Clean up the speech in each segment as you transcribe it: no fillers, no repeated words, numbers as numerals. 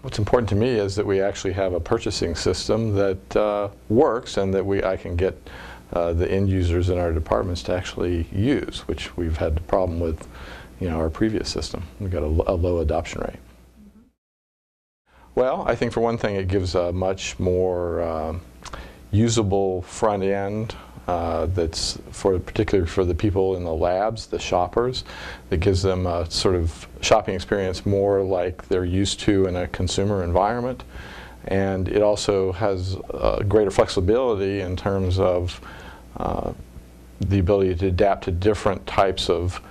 What's important to me is that we actually have a purchasing system that works and that I can get the end users in our departments to actually use, which we've had the problem with, our previous system. We've got a low adoption rate. Well, I think for one thing it gives a much more usable front end that's particularly for the people in the labs, the shoppers, that gives them a sort of shopping experience more like they're used to in a consumer environment. And it also has greater flexibility in terms of the ability to adapt to different types of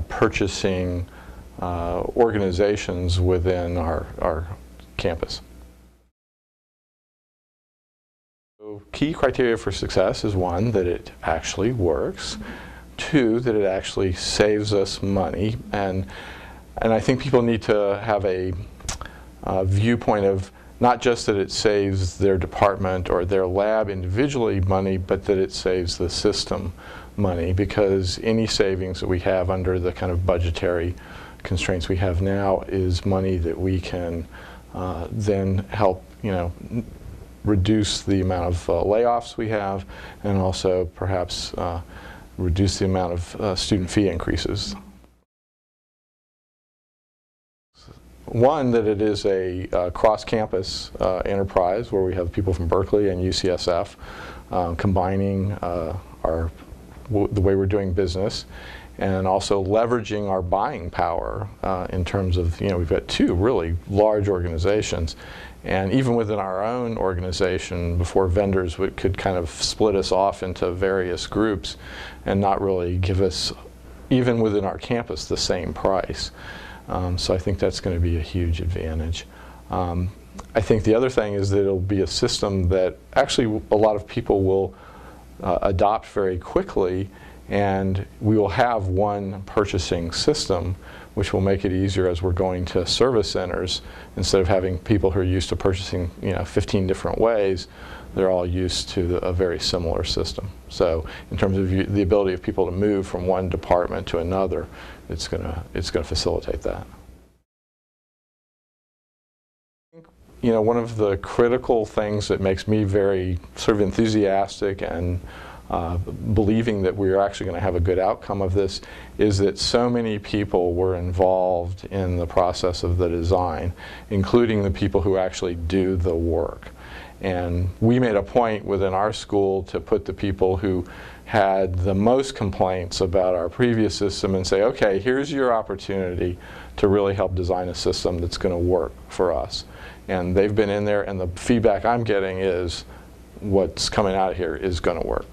purchasing organizations within our campus. So key criteria for success is one, that it actually works. Two, that it actually saves us money. And I think people need to have a viewpoint of not just that it saves their department or their lab individually money, but that it saves the system money, because any savings that we have under the kind of budgetary constraints we have now is money that we can then help, reduce the amount of layoffs we have, and also perhaps reduce the amount of student fee increases. One, that it is a cross-campus enterprise where we have people from Berkeley and UCSF combining the way we're doing business, and also leveraging our buying power in terms of, we've got two really large organizations. And even within our own organization, before vendors could kind of split us off into various groups and not really give us, even within our campus, the same price. So I think that's going to be a huge advantage. I think the other thing is that it'll be a system that actually a lot of people will adopt very quickly, and we will have one purchasing system, which will make it easier as we're going to service centers. Instead of having people who are used to purchasing 15 different ways, they're all used to a very similar system. So in terms of the ability of people to move from one department to another, it's going to facilitate that. One of the critical things that makes me very sort of enthusiastic and believing that we're actually going to have a good outcome of this is that so many people were involved in the process of the design, including the people who actually do the work. And we made a point within our school to put the people who had the most complaints about our previous system and say, okay, here's your opportunity to really help design a system that's going to work for us. And they've been in there, and the feedback I'm getting is what's coming out of here is going to work.